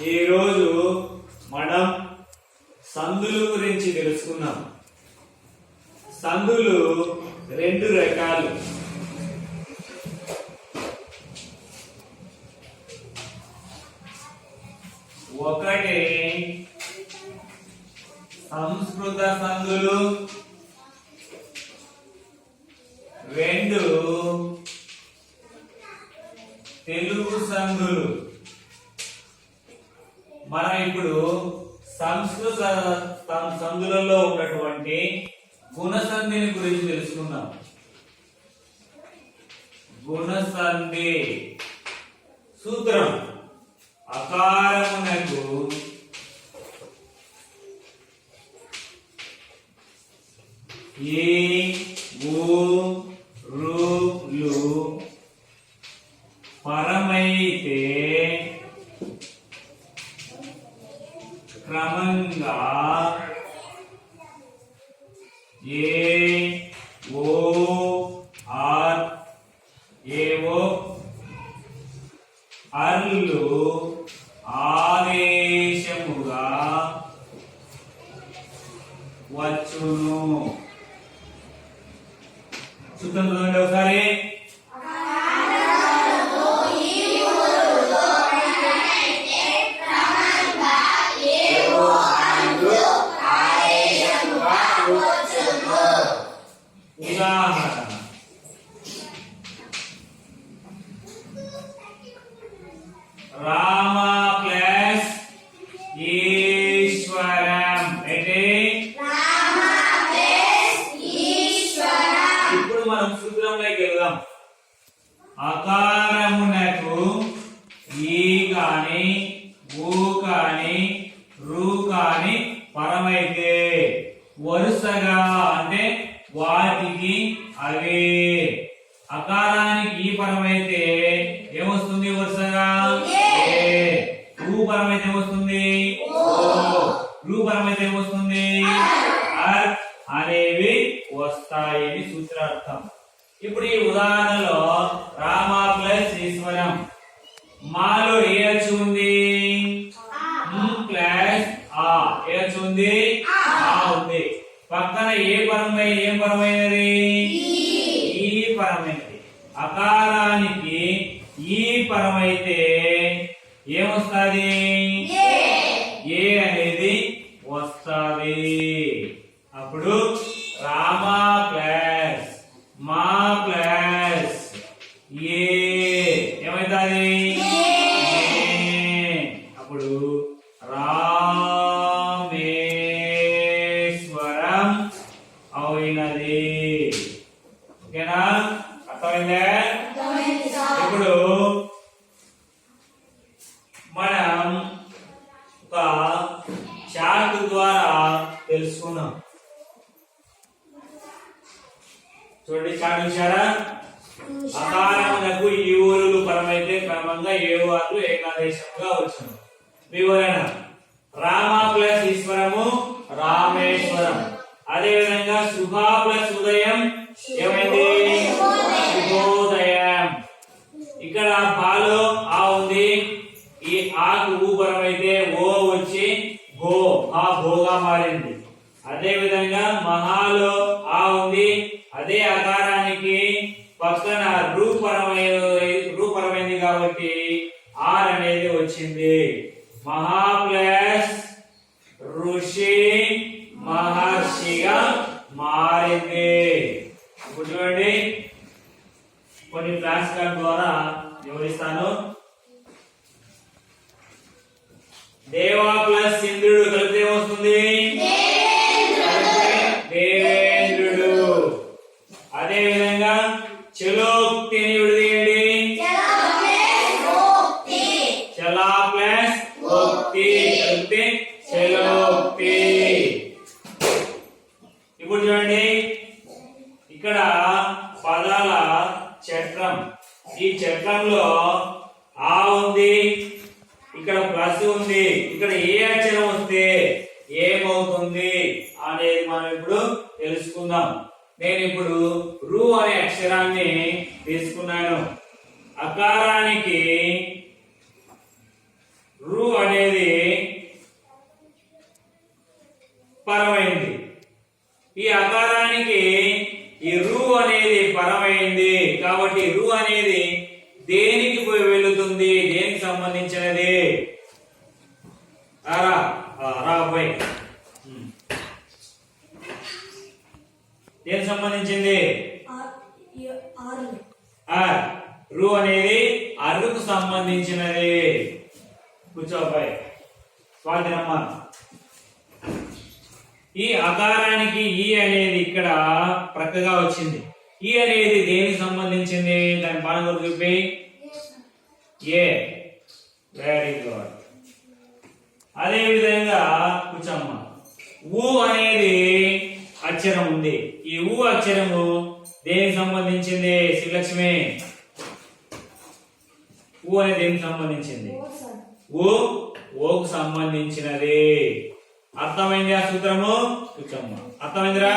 ఈరోజు మనం సందుల గురించి తెలుసుకున్నాం. సందులు రెండు రకాలు. ఒకటి సంస్కృత సందులు, రెండు తెలుగు సందులు. మనం ఇప్పుడు సంస్కృత సందులలో ఉన్నటువంటి గుణసంధిని గురించి తెలుసుకుందాం. గుణసంధి సూత్రం: అకారమునకు ఏ ఊ రు పరమైతే క్రమంగా ఏ ఓ ఆర్ ఏవో అర్లు ఆదేశముగా వచ్చును. సూత్రం చూడండి ఒకసారి. ఉదాహరణ: రామ ప్లస్ ఈశ్వరం అంటే ఇప్పుడు మనం సూత్రంలోకి వెళ్దాం. అకారమునకు ఈ కాని ఊ కాని రు కాని పరమైతే వరుసగా అంటే వాటికి అవే. అకారానికి ఈ పరమైతే ఏమొస్తుంది? వరుసగా ఊ పరమైతే ఏమొస్తుంది? రు పరమైతే ఏమొస్తుంది? అర్ అనేవి వస్తాయని సూత్రార్థం. ఇప్పుడు ఈ ఉదాహరణలో రామ ప్లస్ ఈశ్వరం, మాలో ఏ అచ్చు ఉంది? ప్లస్ ఆ ఏ అచ్చు ఉంది? ఆ ఉంది. పక్కన ఏ పరమైనది? ఈ పరమైనది. అకారానికి ఈ పరమైతే ఏమొస్తుంది? ఏ అనేది వస్తుంది. అప్పుడు రామ ప్లస్ మా ప్లస్ ఏ ఏమైతుంది? అప్పుడు రామేశ్వరం అయినది. ఓకేనా? అర్థమైందా? ఇప్పుడు మనం ఒక చార్ట్ ద్వారా తెలుసుకున్నాం. చూడండి, చార్ట్ చూసారా? అకారమునకు ఈ ఊరులు పరమైతే క్రమంగా ఏడు ఆర్లు ఏకాదేశంగా వచ్చును. వివరణ: రామ ప్లస్ ఈశ్వరము రామేశ్వరం. అదే విధంగా శుభ ప్లస్ ఉదయం ఏమైంది? శుభోదయం. ఇక్కడ బాలో ఆ ఉంది. ఈ ఆకు ఊ పరమైతే ఓ వచ్చి గో ఆ భోగా మారింది. అదే విధంగా మహాలో ఆ ఉంది. అదే ఆకారానికి పక్కన రూపరమైంది కాబట్టి ఆర్ అనేది వచ్చింది. మహా ప్లస్ ఋషి మహర్షిగా మారింది. ఇప్పుడు చూడండి, కొన్ని ఫ్లాష్ కార్డ్ ద్వారా వివరిస్తాను. దేవా ప్లస్ ఇంద్రుడు కలిపితే ఏమొస్తుంది? దేవేంద్రుడు. అదే విధంగా చలోక్తిని విడదీయండి. చలా ప్లస్ ఓక్తి కలిపితే చలోక్తి. ఇప్పుడు చూడండి, ఇక్కడ పదాల చట్రం. ఈ చట్రంలో ఆ ఉంది, ఇక్కడ ప్లస్ ఉంది. ఇక్కడ ఏ అక్షరం వస్తే ఏమవుతుంది అనేది మనం ఇప్పుడు తెలుసుకుందాం. నేను ఇప్పుడు రు అనే అక్షరాన్ని తీసుకున్నాను. అకారానికి రు అనేది రా రా పోయి. దేనికి సంబంధించింది? ఆర్. రు అనేది అరుకు సంబంధించినది. కూర్చోబాయ్ స్వాధీనమ్మ. ఈ అకారానికి ఈ అనేది ఇక్కడ ప్రక్కగా వచ్చింది. ఈ అనేది దేనికి సంబంధించింది? దాని పాలన గుర్తు చూపి. ఏ. Very good. అదే విధంగా కూర్చోమ్మ. ఊ అనేది అక్షరం ఉంది. ఈ ఊ అక్షరము దేనికి సంబంధించింది? శ్రీలక్ష్మి, ఊ అనేది దేనికి సంబంధించింది? ఓకు సంబంధించినది. అర్థమైంది ఆ సూత్రము? కూర్చోమ్మ. అర్థమైందిరా?